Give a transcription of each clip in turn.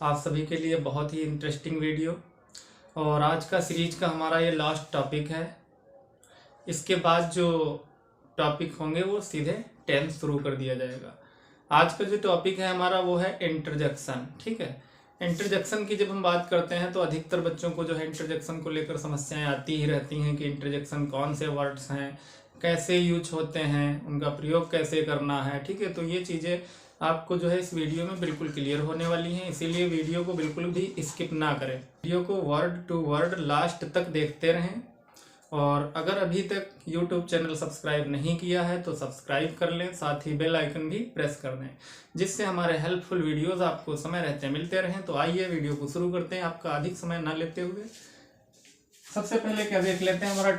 आप सभी के लिए बहुत ही इंटरेस्टिंग वीडियो। और आज का सीरीज का हमारा ये लास्ट टॉपिक है। इसके बाद जो टॉपिक होंगे वो सीधे 10th शुरू कर दिया जाएगा। आज का जो टॉपिक है हमारा वो है इंटरजेक्शन। ठीक है, इंटरजेक्शन की जब हम बात करते हैं तो अधिकतर बच्चों को जो है इंटरजेक्शन को लेकर समस्याएं आती ही रहती हैं कि इंटरजेक्शन कौन से वर्ड्स हैं, कैसे यूज होते हैं, उनका प्रयोग कैसे करना है। ठीक है, तो ये चीज़ें आपको जो है इस वीडियो में बिल्कुल क्लियर होने वाली हैं, इसीलिए वीडियो को बिल्कुल भी स्किप ना करें। वीडियो को वर्ड टू वर्ड लास्ट तक देखते रहें। और अगर अभी तक YouTube चैनल सब्सक्राइब नहीं किया है तो सब्सक्राइब कर लें, साथ ही बेल आइकन भी प्रेस कर दें, जिससे हमारे हेल्पफुल वीडियोस आपको समय रहते मिलते रहें। तो आइए वीडियो को शुरू करते हैं आपका अधिक समय ना लेते हुए। सबसे पहले क्या देख लेते हैं हमारा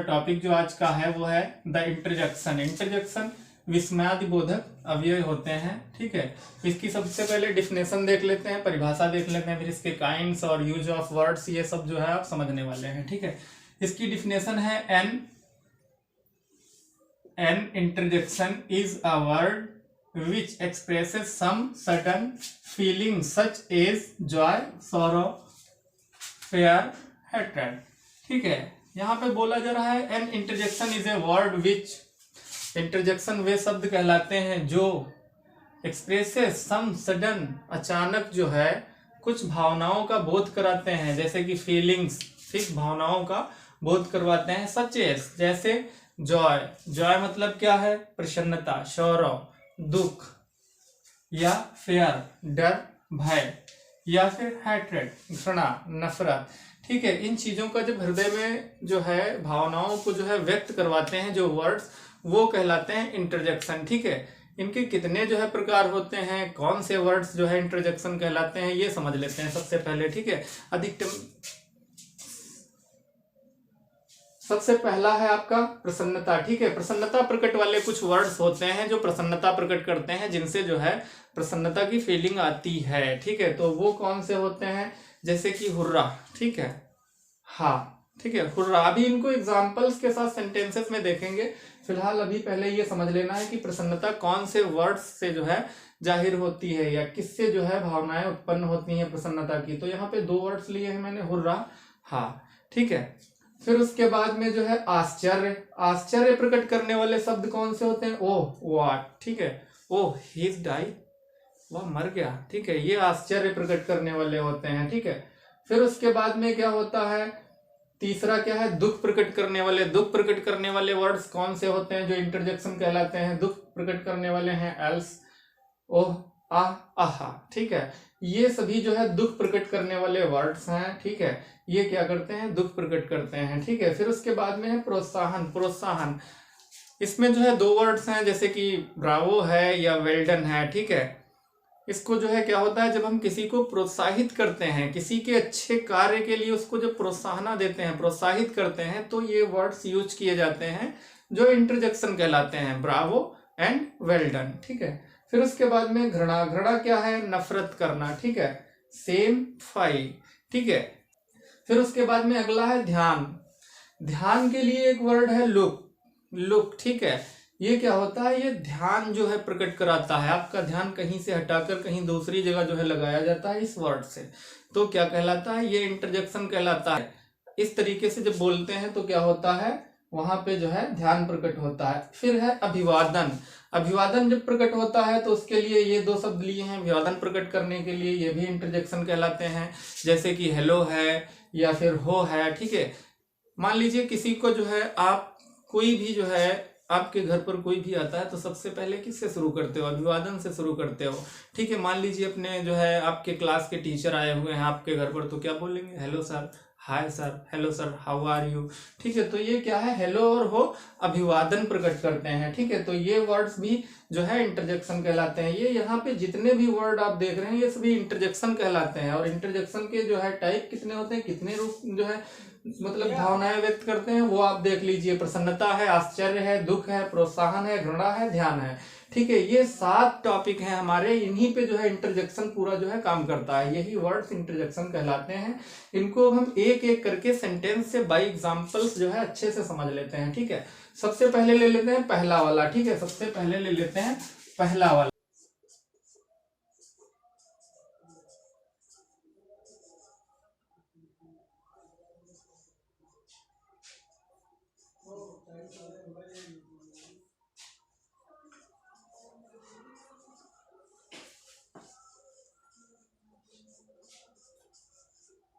टॉपिक जो आज का है वो है द इंटरजेक्शन। इंटरजेक्शन विस्मयादिबोधक अव्यय होते हैं। ठीक है, इसकी सबसे पहले डिफिनेशन देख लेते हैं, परिभाषा देख लेते हैं, फिर इसके काइंड्स और यूज ऑफ वर्ड्स ये सब जो है आप समझने वाले हैं। ठीक है, इसकी डिफिनेशन है an interjection is a word which expresses some sudden feeling such as joy, sorrow, fear, hatred. ठीक है, यहाँ पे बोला जा रहा है an interjection is a word which, interjection वे शब्द कहलाते हैं जो एक्सप्रेसेस सम सडन, अचानक जो है कुछ भावनाओं का बोध कराते हैं, जैसे कि फीलिंग्स, ठीक, भावनाओं का बोध करवाते हैं। सच एज, जैसे जॉय, जॉय मतलब क्या है, प्रसन्नता, सौरव, दुख, या फेयर, डर, भय, या फिर हैट्रेड, घृणा, नफरत। ठीक है, इन चीजों का जब हृदय में जो है भावनाओं को जो है व्यक्त करवाते हैं जो वर्ड्स, वो कहलाते हैं इंटरजेक्शन। ठीक है, इनके कितने जो है प्रकार होते हैं, कौन से वर्ड्स जो है इंटरजेक्शन कहलाते हैं, ये समझ लेते हैं सबसे पहले। ठीक है, अधिकतम सबसे पहला है आपका प्रसन्नता। ठीक है, प्रसन्नता प्रकट वाले कुछ वर्ड्स होते हैं जो प्रसन्नता प्रकट करते हैं, जिनसे जो है प्रसन्नता की फीलिंग आती है। ठीक है, तो वो कौन से होते हैं, जैसे कि हुर्रा, ठीक है, हाँ, ठीक है, हुर्रा। अभी इनको एग्जांपल्स के साथ सेंटेंसेस में देखेंगे। फिलहाल अभी पहले ये समझ लेना है कि प्रसन्नता कौन से वर्ड्स से जो है जाहिर होती है, या किससे जो है भावनाएं उत्पन्न होती हैं प्रसन्नता की। तो यहाँ पे दो वर्ड्स लिए हैं मैंने, हुर्रा, हाँ, ठीक है। फिर उसके बाद में जो है आश्चर्य, आश्चर्य प्रकट करने वाले शब्द कौन से होते हैं, ओह, व्हाट, ठीक है, ओह ही इज डाई, वह मर गया। ठीक है, ये आश्चर्य प्रकट करने वाले होते हैं। ठीक है, फिर उसके बाद में क्या होता है, तीसरा क्या है, दुख प्रकट करने वाले। दुख प्रकट करने वाले वर्ड्स कौन से होते हैं जो इंटरजेक्शन कहलाते हैं, दुख प्रकट करने वाले हैं एल्स, ओह, आहा। ठीक है, ये सभी जो है दुख प्रकट करने वाले वर्ड्स हैं। ठीक है, ये क्या करते हैं, दुख प्रकट करते हैं। ठीक है, फिर उसके बाद में है प्रोत्साहन। प्रोत्साहन, इसमें जो है दो वर्ड्स हैं, जैसे कि ब्रावो है या वेल्डन है। ठीक है, इसको जो है क्या होता है, जब हम किसी को प्रोत्साहित करते हैं, किसी के अच्छे कार्य के लिए उसको जब प्रोत्साहन देते हैं, प्रोत्साहित करते हैं, तो ये वर्ड्स यूज किए जाते हैं जो इंटरजेक्शन कहलाते हैं, ब्रावो एंड वेल्डन। ठीक है, फिर उसके बाद में घृणा। घृणा क्या है, नफरत करना। ठीक है, सेम, फाई। ठीक है, फिर उसके बाद में अगला है ध्यान। ध्यान के लिए एक वर्ड है लुक। लुक, ठीक है, ये क्या होता है, ये ध्यान जो है प्रकट कराता है, आपका ध्यान कहीं से हटाकर कहीं दूसरी जगह जो है लगाया जाता है इस वर्ड से, तो क्या कहलाता है, ये इंटरजेक्शन कहलाता है। इस तरीके से जब बोलते हैं तो क्या होता है, वहां पे जो है ध्यान प्रकट होता है। फिर है अभिवादन। अभिवादन जब प्रकट होता है तो उसके लिए ये दो शब्द लिए हैं अभिवादन प्रकट करने के लिए, ये भी इंटरजेक्शन कहलाते हैं, जैसे कि हेलो है या फिर हो है। ठीक है, मान लीजिए किसी को जो है आप, कोई भी जो है आपके घर पर कोई भी आता है तो सबसे पहले किससे शुरू करते हो, अभिवादन से शुरू करते हो। ठीक है, मान लीजिए अपने जो है आपके क्लास के टीचर आए हुए हैं आपके घर पर, तो क्या बोलेंगे, hello sir, hi sir, hello sir, how are you. ठीक है, तो ये क्या है, हेलो और हो अभिवादन प्रकट करते हैं। ठीक है, तो ये वर्ड्स भी जो है इंटरजेक्शन कहलाते हैं। ये यहाँ पे जितने भी वर्ड आप देख रहे हैं ये सभी इंटरजेक्शन कहलाते हैं। और इंटरजेक्शन के जो है टाइप कितने होते हैं, कितने रूप जो है मतलब भावनाएं व्यक्त करते हैं, वो आप देख लीजिए। प्रसन्नता है, आश्चर्य है, दुख है, प्रोत्साहन है, घृणा है, ध्यान है। ठीक है, ये 7 टॉपिक हैं हमारे, इन्हीं पे जो है इंटरजेक्शन पूरा जो है काम करता है, यही वर्ड्स इंटरजेक्शन कहलाते हैं। इनको हम एक एक करके सेंटेंस से बाय एग्जांपल्स जो है अच्छे से समझ लेते हैं। ठीक है, सबसे पहले ले लेते हैं पहला वाला। ठीक है, सबसे पहले ले लेते हैं पहला वाला।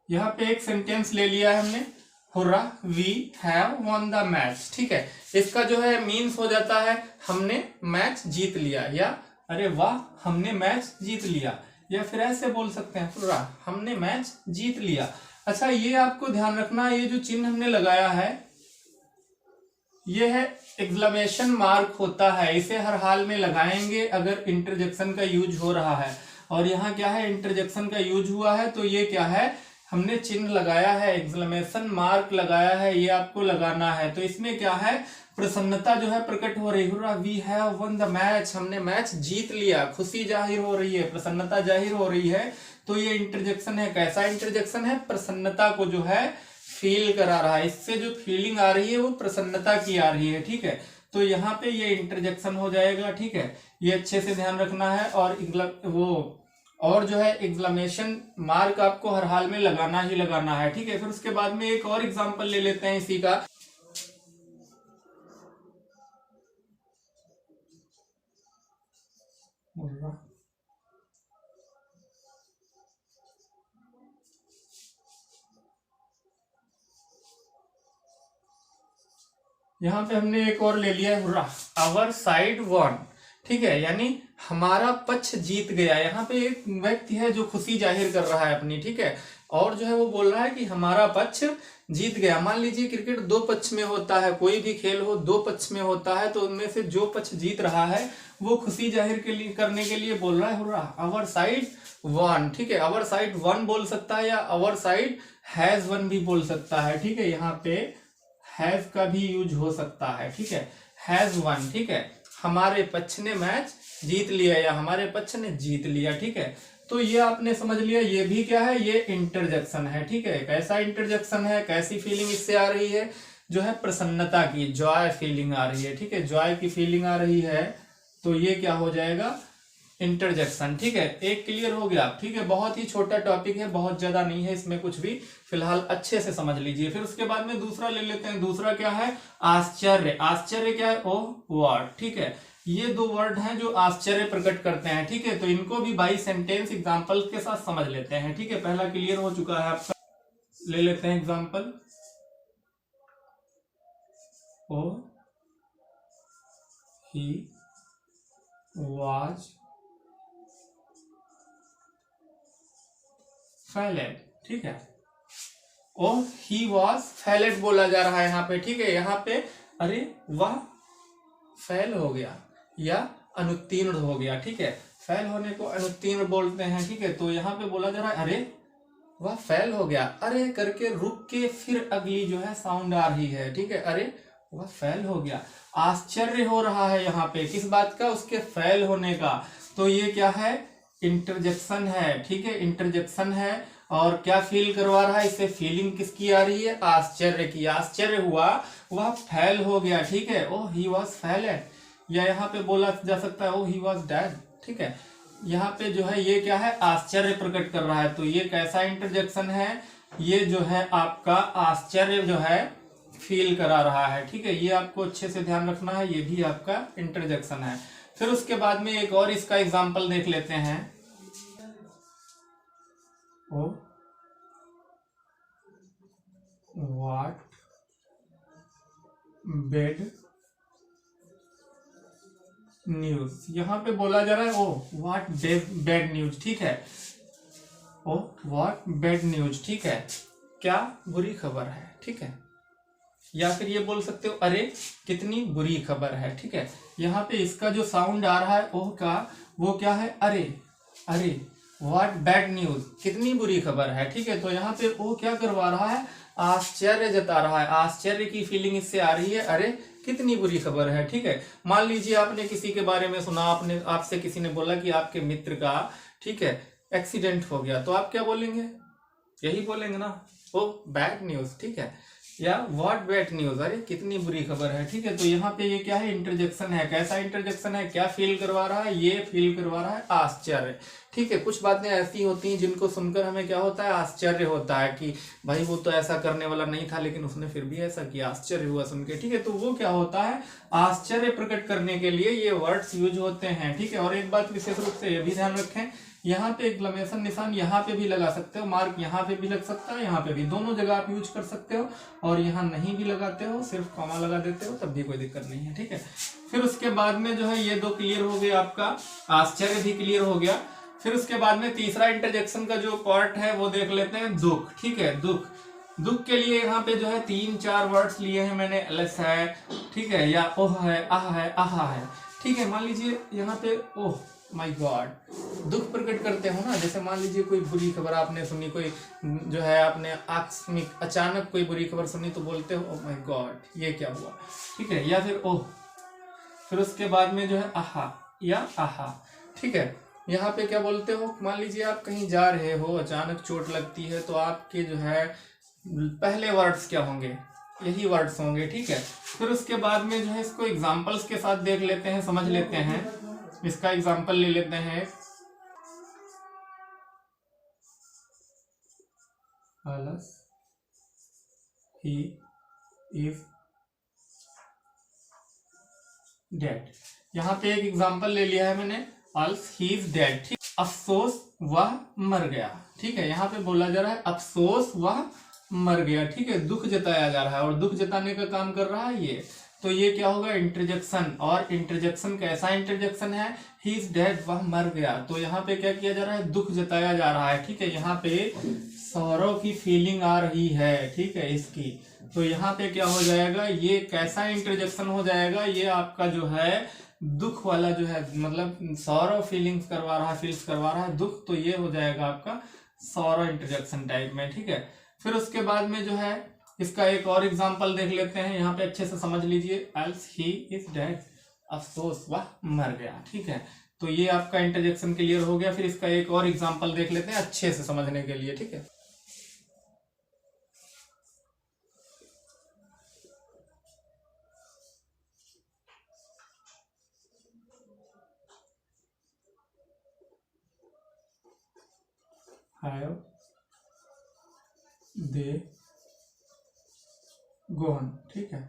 यहाँ पे एक सेंटेंस ले लिया है हमने, hurrah we have won the match, ठीक है। इसका जो है मीन्स हो जाता है हमने मैच जीत लिया, या अरे वाह हमने मैच जीत लिया, या फिर ऐसे बोल सकते हैं हुर्रा हमने मैच जीत लिया। अच्छा ये आपको ध्यान रखना, ये जो चिन्ह हमने लगाया है ये है एक्सक्लेमेशन मार्क होता है, इसे हर हाल में लगाएंगे अगर इंटरजेक्शन का यूज हो रहा है। और यहाँ क्या है, इंटरजेक्शन का यूज हुआ है तो ये क्या है, हमने चिन्ह लगाया है, एक्सक्लेमेशन मार्क लगाया है, ये आपको लगाना है। तो इसमें क्या है, प्रसन्नता जो है प्रकट हो रही है, we have won the match, हमने मैच जीत लिया, खुशी जाहिर हो रही है, प्रसन्नता जाहिर हो रही है। तो ये इंटरजेक्शन है, कैसा इंटरजेक्शन है, प्रसन्नता को जो है फील करा रहा है, इससे जो फीलिंग आ रही है वो प्रसन्नता की आ रही है, ठीक है। तो यहाँ पे ये इंटरजेक्शन हो जाएगा, ठीक है, ये अच्छे से ध्यान रखना है। और जो है एक्सक्लेमेशन मार्क आपको हर हाल में लगाना ही लगाना है, ठीक है। फिर उसके बाद में एक और एग्जांपल ले लेते हैं इसी का। यहाँ पे हमने एक और ले लिया है, आवर साइड वन, ठीक है, यानी हमारा पक्ष जीत गया। यहाँ पे एक व्यक्ति है जो खुशी जाहिर कर रहा है अपनी, ठीक है, और जो है वो बोल रहा है कि हमारा पक्ष जीत गया। मान लीजिए क्रिकेट दो पक्ष में होता है, कोई भी खेल हो दो पक्ष में होता है, तो उनमें से जो पक्ष जीत रहा है वो खुशी जाहिर के लिए करने के लिए बोल रहा है आवर साइड वन, ठीक है। आवर साइड वन बोल सकता है या आवर साइड हैज वन भी बोल सकता है, ठीक है। यहाँ पे हैज का भी यूज हो सकता है, ठीक है, हैज वन, ठीक है, हमारे पक्ष ने मैच जीत लिया या हमारे पक्ष ने जीत लिया, ठीक है। तो ये आपने समझ लिया, ये भी क्या है, ये इंटरजेक्शन है, ठीक है। कैसा इंटरजेक्शन है, कैसी फीलिंग इससे आ रही है, जो है प्रसन्नता की, जॉय फीलिंग आ रही है, ठीक है, जॉय की फीलिंग आ रही है, तो ये क्या हो जाएगा, इंटरजेक्शन, ठीक है। एक क्लियर हो गया, ठीक है। बहुत ही छोटा टॉपिक है, बहुत ज्यादा नहीं है इसमें कुछ भी, फिलहाल अच्छे से समझ लीजिए। फिर उसके बाद में दूसरा ले लेते हैं। दूसरा क्या है, आश्चर्य। आश्चर्य क्या है, ओ वर्ड, ठीक है। ये दो वर्ड हैं जो आश्चर्य प्रकट करते हैं, ठीक है। तो इनको भी बाई सेंटेंस एग्जांपल के साथ समझ लेते हैं, ठीक है। पहला क्लियर हो चुका है आपका, ले लेते हैं एग्जांपल। ओ ही वाज फैलेड, ठीक है, ओ ही वॉज फैलेड बोला जा रहा है यहाँ पे, ठीक है। यहाँ पे अरे वह फेल हो गया या अनुत्तीर्ण हो गया, ठीक है। फेल होने को अनुत्तीर्ण बोलते हैं, ठीक है। तो यहाँ पे बोला जा रहा है अरे वह फेल हो गया, अरे करके रुक के फिर अगली जो है साउंड आ रही है, ठीक है, अरे वह फेल हो गया। आश्चर्य हो रहा है यहाँ पे, किस बात का, उसके फेल होने का। तो ये क्या है, इंटरजेक्शन है, ठीक है, इंटरजेक्शन है। और क्या फील करवा रहा है, इससे फीलिंग किसकी आ रही है, आश्चर्य की। आश्चर्य हुआ, वह फेल हो गया, ठीक है, ओ ही वॉज फेलेड, या यहाँ पे बोला जा सकता है ओ ही वॉज डेड, ठीक है। यहाँ पे जो है ये क्या है, आश्चर्य प्रकट कर रहा है। तो ये कैसा इंटरजेक्शन है, ये जो है आपका आश्चर्य जो है फील करा रहा है, ठीक है। ये आपको अच्छे से ध्यान रखना है, ये भी आपका इंटरजेक्शन है। फिर उसके बाद में एक और इसका एग्जाम्पल देख लेते हैं। ओ व्हाट बैड न्यूज, यहां पे बोला जा रहा है ओ व्हाट बैड न्यूज, ठीक है, ओ व्हाट बैड न्यूज, ठीक है, क्या बुरी खबर है, ठीक है। या फिर ये बोल सकते हो अरे कितनी बुरी खबर है, ठीक है। यहाँ पे इसका जो साउंड आ रहा है ओह का, वो क्या है, अरे अरे व्हाट बैड न्यूज, कितनी बुरी खबर है, ठीक है। तो यहाँ पे वो क्या करवा रहा है, आश्चर्य जता रहा है, आश्चर्य की फीलिंग इससे आ रही है, अरे कितनी बुरी खबर है, ठीक है। मान लीजिए आपने किसी के बारे में सुना, आपसे किसी ने बोला कि आपके मित्र का, ठीक है, एक्सीडेंट हो गया, तो आप क्या बोलेंगे, यही बोलेंगे ना, ओ बैड न्यूज, ठीक है, या व्हाट बैड न्यूज, अरे कितनी बुरी खबर है, ठीक है। तो यहाँ पे ये क्या है, इंटरजेक्शन है। कैसा इंटरजेक्शन है, क्या फील करवा रहा है, ये फील करवा रहा है आश्चर्य, ठीक है। कुछ बातें ऐसी होती हैं जिनको सुनकर हमें क्या होता है, आश्चर्य होता है कि भाई वो तो ऐसा करने वाला नहीं था लेकिन उसने फिर भी ऐसा किया, आश्चर्य हुआ सुन के, ठीक है। तो वो क्या होता है, आश्चर्य प्रकट करने के लिए ये वर्ड्स यूज होते हैं, ठीक है। और एक बात विशेष रूप से ये भी ध्यान रखें, यहाँ पे एक्सक्लेमेशन निशान यहाँ पे भी लगा सकते हो, मार्क यहाँ पे भी लग सकता है, यहाँ पे भी, दोनों जगह आप यूज कर सकते हो। और यहाँ नहीं भी लगाते हो, सिर्फ कॉमा लगा देते हो, तब भी कोई दिक्कत नहीं है, ठीक है। फिर उसके बाद में जो है ये दो क्लियर हो गया, आपका आश्चर्य भी क्लियर हो गया। फिर उसके बाद में तीसरा इंटरजेक्शन का जो पार्ट है वो देख लेते हैं, दुख, ठीक है। दुख, दुख के लिए यहाँ पे जो है 3-4 वर्ड्स लिए हैं मैंने, एलस है, ठीक है, या ओह है, आह है, आहा है, ठीक है। मान लीजिए यहाँ पे ओह माय गॉड, दुख प्रकट करते हो ना, जैसे मान लीजिए कोई बुरी खबर आपने सुनी, कोई जो है आपने आकस्मिक अचानक कोई बुरी खबर सुनी तो बोलते हो ओह माय गॉड ये क्या हुआ, ठीक है, या फिर ओह। फिर उसके बाद में जो है आहा या आहा, ठीक है। यहाँ पे क्या बोलते हो, मान लीजिए आप कहीं जा रहे हो, अचानक चोट लगती है, तो आपके जो है पहले वर्ड्स क्या होंगे, यही वर्ड्स होंगे, ठीक है। फिर उसके बाद में जो है इसको एग्जांपल्स के साथ देख लेते हैं, समझ लेते हैं। इसका एग्जांपल ले लेते हैं, आलस, ही इज डेड। यहाँ पे एक एग्जांपल ले लिया है मैंने, आल्स ही इज डेड, ठीक। अफसोस वह मर गया, ठीक है। यहाँ पे बोला जा रहा है अफसोस वह मर गया, ठीक है, दुख जताया जा रहा है और दुख जताने का काम कर रहा है ये, तो ये क्या होगा, इंटरजेक्शन। और इंटरजेक्शन कैसा इंटरजेक्शन है, ही इज डेड, वह मर गया, तो यहाँ पे क्या किया जा रहा है, दुख जताया जा रहा है, ठीक है। यहाँ पे सौरव की फीलिंग आ रही है, ठीक है, इसकी, तो यहाँ पे क्या हो जाएगा, ये कैसा इंटरजेक्शन हो जाएगा, ये आपका जो है दुख वाला जो है, मतलब सौरव फीलिंग्स करवा रहा है, फील्स करवा रहा है दुख, तो ये हो जाएगा आपका सौरव इंटरजेक्शन टाइप में, ठीक है। फिर उसके बाद में जो है इसका एक और एग्जांपल देख लेते हैं, यहाँ पे अच्छे से समझ लीजिए, एल्स ही इज डेड, अफसोस वह मर गया, ठीक है। तो ये आपका इंटरजेक्शन क्लियर हो गया। फिर इसका एक और एग्जांपल देख लेते हैं अच्छे से समझने के लिए, ठीक है। Have they gone, ठीक है।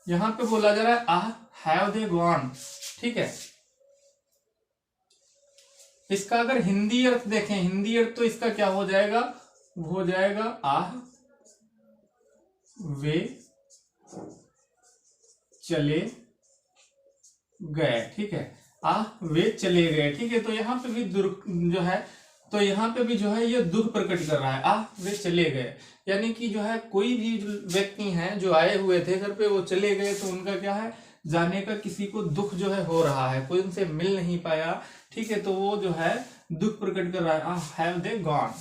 यहां पे बोला जा रहा है हैव दे गॉन, ठीक है। इसका अगर हिंदी अर्थ देखें, हिंदी अर्थ तो इसका क्या हो जाएगा, हो जाएगा आह वे चले गए, ठीक है, आह वे चले गए, ठीक है। तो यहाँ पे भी जो है, तो यहाँ पे भी जो है ये दुख प्रकट कर रहा है, आह वे चले गए, यानी कि जो है कोई भी व्यक्ति हैं जो आए हुए थे घर पे, वो चले गए, तो उनका क्या है, जाने का किसी को दुख जो है हो रहा है, कोई उनसे मिल नहीं पाया, ठीक है, तो वो जो है दुख प्रकट कर रहा है, आह हैव दे गॉन,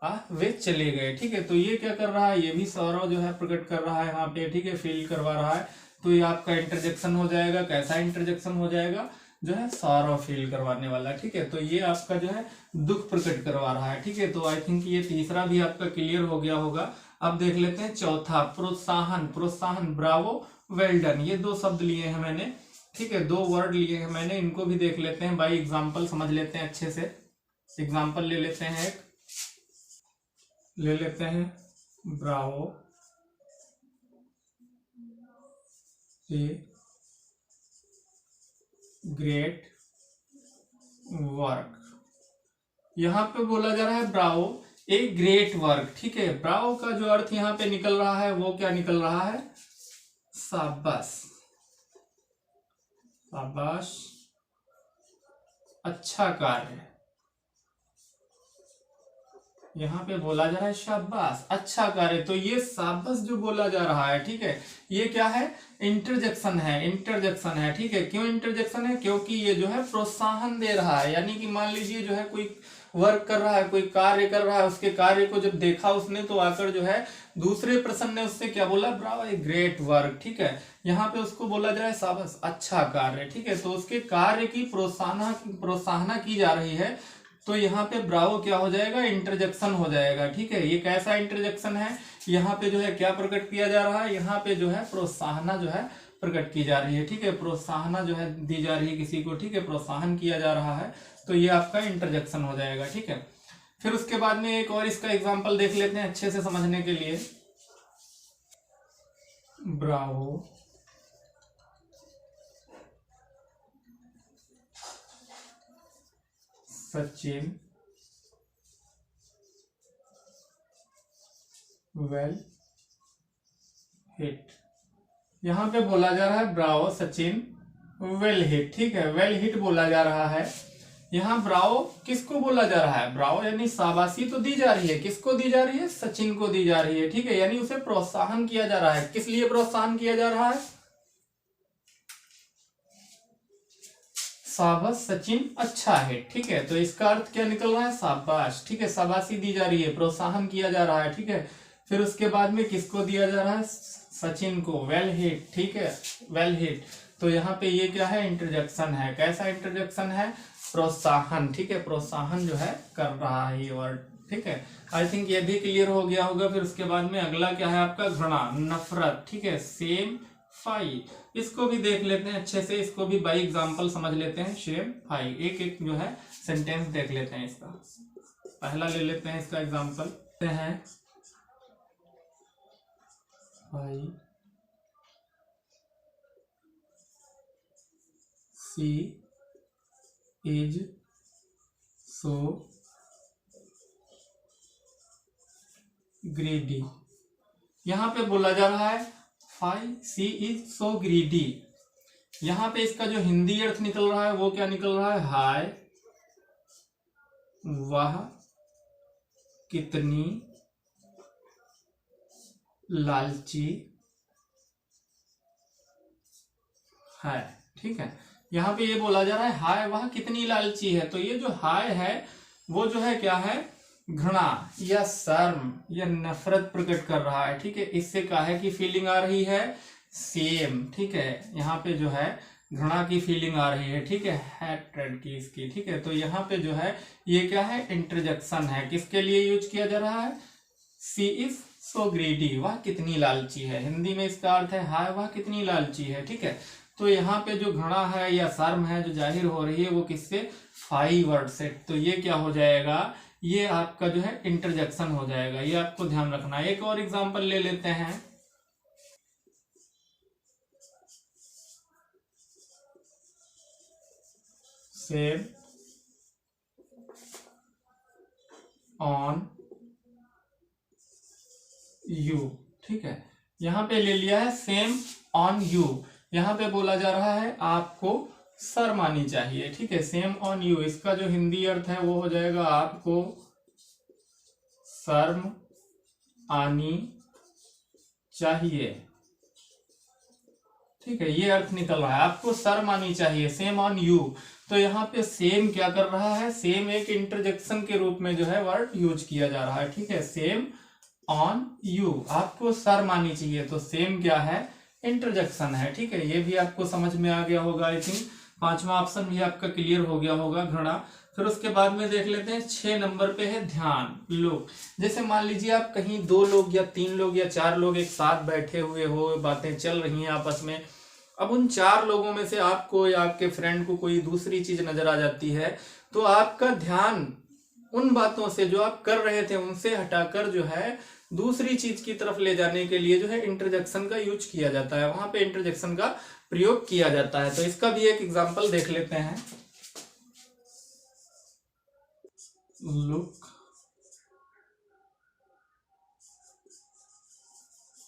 आह वे चले गए, ठीक है। तो ये क्या कर रहा है, ये भी सौरव जो है प्रकट कर रहा है यहाँ पे, ठीक है, फील करवा रहा है, तो ये आपका इंटरजेक्शन हो जाएगा। कैसा इंटरजेक्शन हो जाएगा, जो है सौरव फील करवाने वाला, ठीक है। तो ये आपका जो है दुख प्रकट करवा रहा है, ठीक है। तो आई थिंक ये तीसरा भी आपका क्लियर हो गया होगा। अब देख लेते हैं चौथा, प्रोत्साहन, प्रोत्साहन, ब्रावो, वेल डन, ये दो शब्द लिए हैं मैंने, ठीक है, दो वर्ड लिए हैं मैंने, इनको भी देख लेते हैं बाई एग्जाम्पल, समझ लेते हैं अच्छे से। एग्जाम्पल ले लेते हैं, एक ले लेते हैं, ब्रावो ए ग्रेट वर्क। यहां पे बोला जा रहा है ब्रावो ए ग्रेट वर्क, ठीक है। ब्रावो का जो अर्थ यहां पे निकल रहा है वो क्या निकल रहा है, शाबाश, शाबाश, अच्छा कार्य। यहाँ पे बोला जा रहा है शाबाश, अच्छा कार्य, तो ये शाबाश जो बोला जा रहा है, ठीक है, ये क्या है, इंटरजेक्शन है, इंटरजेक्शन है, ठीक है। क्यों इंटरजेक्शन है, क्योंकि ये जो है प्रोत्साहन दे रहा है, यानी कि मान लीजिए जो है कोई वर्क कर रहा है, कोई कार्य कर रहा है, उसके कार्य को जब देखा उसने, तो आकर जो है दूसरे पर्सन ने उससे क्या बोला, ब्रावो ए ग्रेट वर्क, ठीक है। यहाँ पे उसको बोला जा रहा है शाबाश, अच्छा कार्य, ठीक है। तो उसके कार्य की प्रोत्साहना की जा रही है, तो यहाँ पे ब्रावो क्या हो जाएगा, इंटरजेक्शन हो जाएगा, ठीक है। ये कैसा इंटरजेक्शन है, यहाँ पे जो है क्या प्रकट किया जा रहा है, यहाँ पे जो है प्रोत्साहना जो है प्रकट की जा रही है, ठीक है, प्रोत्साहन जो है दी जा रही है किसी को, ठीक है, प्रोत्साहन किया जा रहा है, तो ये आपका इंटरजेक्शन हो जाएगा, ठीक है। फिर उसके बाद में एक और इसका एग्जांपल देख लेते हैं अच्छे से समझने के लिए। Bravo, Sachin, well hit. यहां पे बोला जा रहा है ब्रावो, सचिन, वेल हिट, ठीक है, वेल हिट बोला जा रहा है। यहाँ ब्रावो किसको बोला जा रहा है? ब्रावो यानी शाबाशी तो दी जा रही है, किसको दी जा रही है? सचिन को दी जा रही है, ठीक है, यानी उसे प्रोत्साहन किया जा रहा है। किस लिए प्रोत्साहन किया जा रहा है? शाबाश सचिन अच्छा है, ठीक है, तो इसका अर्थ क्या निकल रहा है? शाबाश, ठीक है, शाबाशी दी जा रही है, प्रोत्साहन किया जा रहा है, ठीक है। फिर उसके बाद में किसको दिया जा रहा है? सचिन को, वेल हिट, ठीक है, वेल हिट। तो यहाँ पे ये क्या है? इंटरजेक्शन है। कैसा इंटरजेक्शन है? प्रोत्साहन, ठीक है, प्रोत्साहन जो है कर रहा है ये वर्ड, ठीक है। आई थिंक ये भी क्लियर हो गया होगा। फिर उसके बाद में अगला क्या है आपका? घृणा, नफरत, ठीक है, सेम फाई। इसको भी देख लेते हैं अच्छे से, इसको भी बाई एग्जांपल समझ लेते हैं। सेम फाई, एक एक जो है सेंटेंस देख लेते हैं इसका। पहला ले लेते हैं इसका एग्जांपल है, fie she is so greedy. यहां पे बोला जा रहा है fie she is so greedy. यहां पे इसका जो हिंदी अर्थ निकल रहा है वो क्या निकल रहा है? हाय वह कितनी लालची है, ठीक है। यहां पे ये बोला जा रहा है हाय वह कितनी लालची है, तो ये जो हाय है वो जो है क्या है? घृणा या शर्म या नफरत प्रकट कर रहा है, ठीक है। इससे क्या है कि फीलिंग आ रही है? सेम, ठीक है, यहाँ पे जो है घृणा की फीलिंग आ रही है, ठीक है, हैट्रेड की इसकी, ठीक है। तो यहाँ पे जो है ये क्या है? इंटरजेक्शन है। किसके लिए यूज किया जा रहा है? सी इज सो ग्रीडी, वह कितनी लालची है। हिंदी में इसका अर्थ है हाय वह कितनी लालची है, ठीक है। तो यहाँ पे जो घृणा है या शर्म है जो जाहिर हो रही है वो किससे? फाई वर्ड से। तो ये क्या हो जाएगा? ये आपका जो है इंटरजेक्शन हो जाएगा, ये आपको ध्यान रखना है। एक और एग्जांपल ले लेते हैं। सेम ऑन यू, ठीक है, यहां पे ले लिया है सेम ऑन यू। यहां पे बोला जा रहा है आपको शर्म आनी चाहिए, ठीक है, सेम ऑन यू। इसका जो हिंदी अर्थ है वो हो जाएगा आपको शर्म आनी चाहिए, ठीक है, ये अर्थ निकल रहा है, आपको शर्म आनी चाहिए, सेम ऑन यू। तो यहाँ पे सेम क्या कर रहा है? सेम एक इंटरजेक्शन के रूप में जो है वर्ड यूज किया जा रहा है, ठीक है, सेम ऑन यू, आपको शर्म आनी चाहिए। तो सेम क्या है? इंटरजेक्शन है, ठीक है, ये भी आपको समझ में आ गया होगा। आई थिंक पांचवा ऑप्शन भी आपका क्लियर हो गया होगा, घृणा। फिर उसके बाद में देख लेते हैं 6 नंबर पे है ध्यान, लोग। जैसे मान लीजिए आप कहीं 2 लोग या 3 लोग या 4 लोग एक साथ बैठे हुए हो, बातें चल रही हैं आपस में। अब उन 4 लोगों में से आपको या आपके फ्रेंड को कोई दूसरी चीज नजर आ जाती है, तो आपका ध्यान उन बातों से जो आप कर रहे थे उनसे हटाकर जो है दूसरी चीज की तरफ ले जाने के लिए जो है इंटरजेक्शन का यूज किया जाता है, वहां पे इंटरजेक्शन का प्रयोग किया जाता है। तो इसका भी एक एग्जांपल देख लेते हैं। Look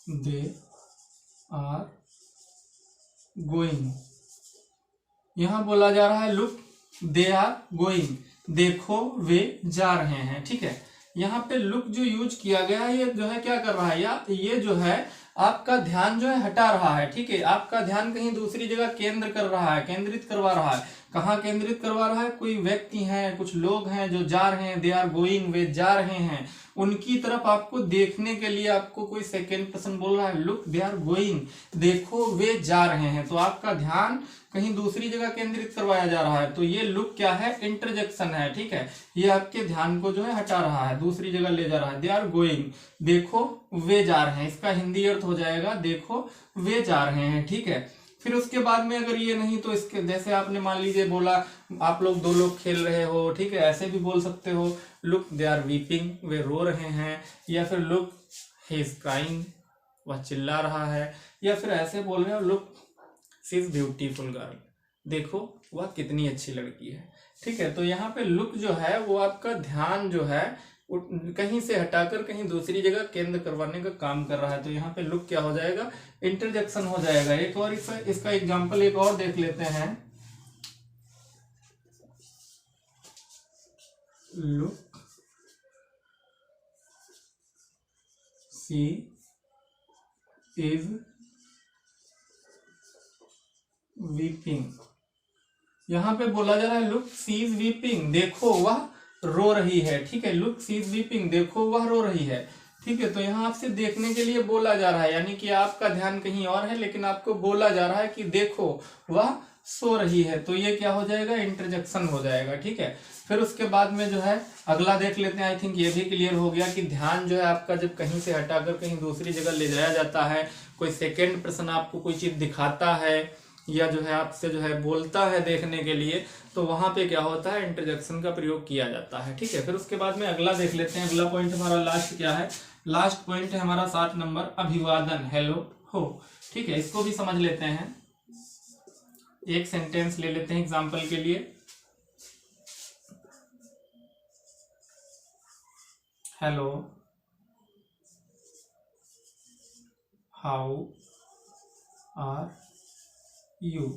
they are going. यहां बोला जा रहा है लुक दे आर गोइंग, देखो वे जा रहे हैं, ठीक है। यहाँ पे लुक जो यूज किया गया है ये जो है क्या कर रहा है? या ये जो है आपका ध्यान जो है हटा रहा है, ठीक है, आपका ध्यान कहीं दूसरी जगह केंद्र कर रहा है, केंद्रित करवा रहा है। कहाँ केंद्रित करवा रहा है? कोई व्यक्ति हैं, कुछ लोग हैं जो जा रहे हैं, दे आर गोइंग, वे जा रहे हैं, उनकी तरफ आपको देखने के लिए आपको कोई सेकेंड पर्सन बोल रहा है, लुक दे आर गोइंग, देखो वे जा रहे हैं। तो आपका ध्यान कहीं दूसरी जगह केंद्रित करवाया जा रहा है। तो ये लुक क्या है? इंटरजेक्शन है, ठीक है, ये आपके ध्यान को जो है हटा रहा है, दूसरी जगह ले जा रहा है। दे आर गोइंग, देखो वे जा रहे हैं, इसका हिंदी अर्थ हो जाएगा देखो वे जा रहे हैं, ठीक है। फिर उसके बाद में अगर ये नहीं तो इसके जैसे आपने मान लीजिए बोला आप लोग 2 लोग खेल रहे हो, ठीक है, ऐसे भी बोल सकते हो, लुक दे आर वीपिंग, वे रो रहे हैं, या फिर लुक ही इज क्राइंग, वह चिल्ला रहा है, या फिर ऐसे बोल रहे हो look she is beautiful girl, देखो वह कितनी अच्छी लड़की है, ठीक है। तो यहाँ पे लुक जो है वो आपका ध्यान जो है कहीं से हटाकर कहीं दूसरी जगह केंद्र करवाने का काम कर रहा है। तो यहाँ पे लुक क्या हो जाएगा, इंटरजेक्शन हो जाएगा। एक और इसका एग्जांपल एक और देख लेते हैं। लुक सी इज वीपिंग, यहां पे बोला जा रहा है लुक सी इज वीपिंग, देखो वह रो रही है, ठीक है। लुक सी इज वीपिंग, देखो वह रो रही है, ठीक है। तो यहाँ आपसे देखने के लिए बोला जा रहा है, यानी कि आपका ध्यान कहीं और है लेकिन आपको बोला जा रहा है कि देखो वह सो रही है। तो ये क्या हो जाएगा, इंटरजेक्शन हो जाएगा, ठीक है। फिर उसके बाद में जो है अगला देख लेते हैं। आई थिंक ये भी क्लियर हो गया कि ध्यान जो है आपका जब कहीं से हटाकर कहीं दूसरी जगह ले जाया जाता है, कोई सेकेंड पर्सन आपको कोई चीज दिखाता है या जो है आपसे जो है बोलता है देखने के लिए, तो वहां पे क्या होता है, इंटरजेक्शन का प्रयोग किया जाता है, ठीक है। फिर उसके बाद में अगला देख लेते हैं। अगला पॉइंट हमारा लास्ट क्या है, लास्ट पॉइंट है हमारा 7 नंबर, अभिवादन, हेलो हो, ठीक है। इसको भी समझ लेते हैं, एक सेंटेंस ले लेते हैं एग्जाम्पल के लिए। हेलो, हाउ आर यू,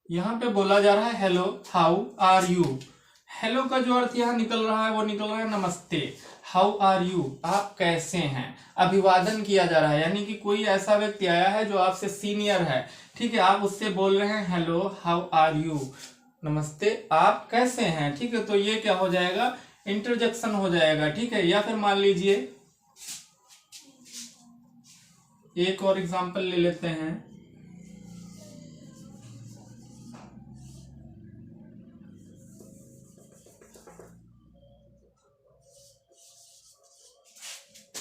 यहां पे बोला जा रहा है hello how are you. Hello का जो अर्थ यहां निकल रहा है वो निकल रहा है नमस्ते। हाउ आर यू, आप कैसे हैं। अभिवादन किया जा रहा है, यानी कि कोई ऐसा व्यक्ति आया है जो आपसे सीनियर है, ठीक है, आप उससे बोल रहे हैं हेलो हाउ आर यू, नमस्ते आप कैसे हैं, ठीक है। तो ये क्या हो जाएगा, इंटरजेक्शन हो जाएगा, ठीक है। या फिर मान लीजिए एक और एग्जांपल ले लेते हैं।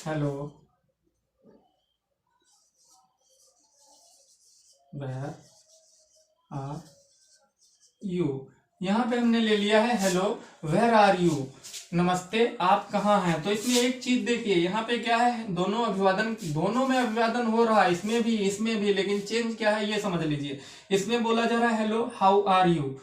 हेलो, वेयर आर यू, यहां पे हमने ले लिया है हेलो वेयर आर यू, नमस्ते आप कहाँ हैं। तो इसमें एक चीज देखिए, यहाँ पे क्या है, दोनों अभिवादन, दोनों में अभिवादन हो रहा है, इसमें भी, लेकिन चेंज क्या है ये समझ लीजिए। इसमें बोला जा रहा है हेलो हाउ आर यू,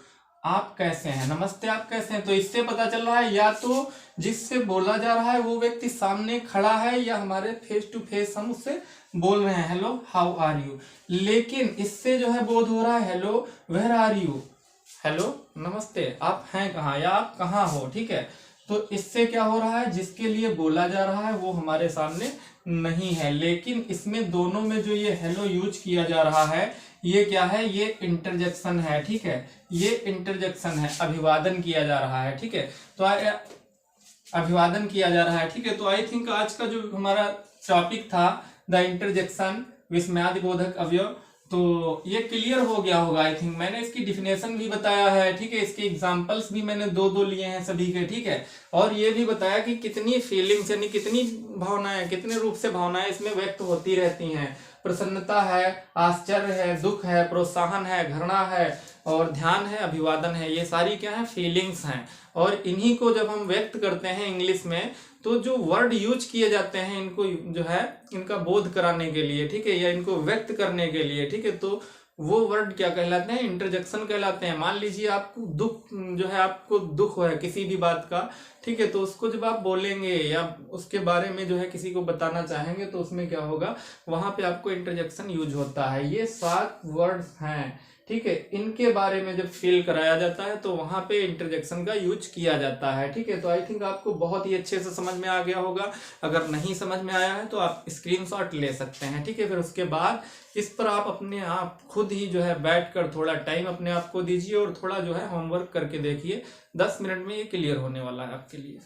आप कैसे हैं, नमस्ते आप कैसे हैं। तो इससे पता चल रहा है या तो जिससे बोला जा रहा है वो व्यक्ति सामने खड़ा है या हमारे फेस टू फेस हम उससे बोल रहे हैं हेलो हाउ आर यू। लेकिन इससे जो है बोध हो रहा है hello where are you, hello नमस्ते आप हैं कहाँ या आप कहाँ हो, ठीक है। तो इससे क्या हो रहा है, जिसके लिए बोला जा रहा है वो हमारे सामने नहीं है, लेकिन इसमें दोनों में जो ये हेलो यूज किया जा रहा है ये क्या है, ये इंटरजेक्शन है, ठीक है, ये इंटरजेक्शन है, अभिवादन किया जा रहा है, ठीक है। तो अभिवादन किया जा रहा है, ठीक है। तो आई थिंक आज का जो हमारा टॉपिक था द इंटरजेक्शन विस्मयादि बोधक अवयव, तो ये क्लियर हो गया होगा। आई थिंक मैंने इसकी डिफिनेशन भी बताया है, ठीक है, इसके एग्जांपल्स भी मैंने दो लिए हैं सभी के, ठीक है। और ये भी बताया कि कितनी फीलिंग्स यानी कितनी भावनाएं, कितने रूप से भावनाएं इसमें व्यक्त होती रहती हैं। प्रसन्नता है, आश्चर्य है, दुख है, प्रोत्साहन है, घृणा है और ध्यान है, अभिवादन है, ये सारी क्या है, फीलिंग्स हैं। और इन्हीं को जब हम व्यक्त करते हैं इंग्लिश में, तो जो वर्ड यूज किए जाते हैं इनको जो है इनका बोध कराने के लिए, ठीक है, या इनको व्यक्त करने के लिए, ठीक है, तो वो वर्ड क्या कहलाते हैं, इंटरजेक्शन कहलाते हैं। मान लीजिए आपको दुख जो है, आपको दुख है किसी भी बात का, ठीक है, तो उसको जब आप बोलेंगे या उसके बारे में जो है किसी को बताना चाहेंगे तो उसमें क्या होगा, वहां पे आपको इंटरजेक्शन यूज होता है। ये 7 वर्ड्स हैं, ठीक है, इनके बारे में जब फील कराया जाता है तो वहां पे इंटरजेक्शन का यूज किया जाता है, ठीक है। तो आई थिंक आपको बहुत ही अच्छे से समझ में आ गया होगा। अगर नहीं समझ में आया है तो आप स्क्रीनशॉट ले सकते हैं, ठीक है। फिर उसके बाद इस पर आप अपने आप खुद ही जो है बैठकर थोड़ा टाइम अपने आप को दीजिए और थोड़ा जो है होमवर्क करके देखिए। 10 मिनट में ये क्लियर होने वाला है आपके लिए,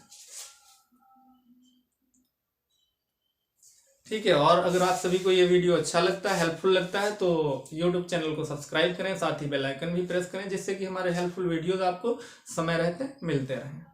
ठीक है। और अगर आप सभी को ये वीडियो अच्छा लगता है, हेल्पफुल लगता है, तो YouTube चैनल को सब्सक्राइब करें, साथ ही बेल आइकन भी प्रेस करें, जिससे कि हमारे हेल्पफुल वीडियोस आपको समय रहते मिलते रहें।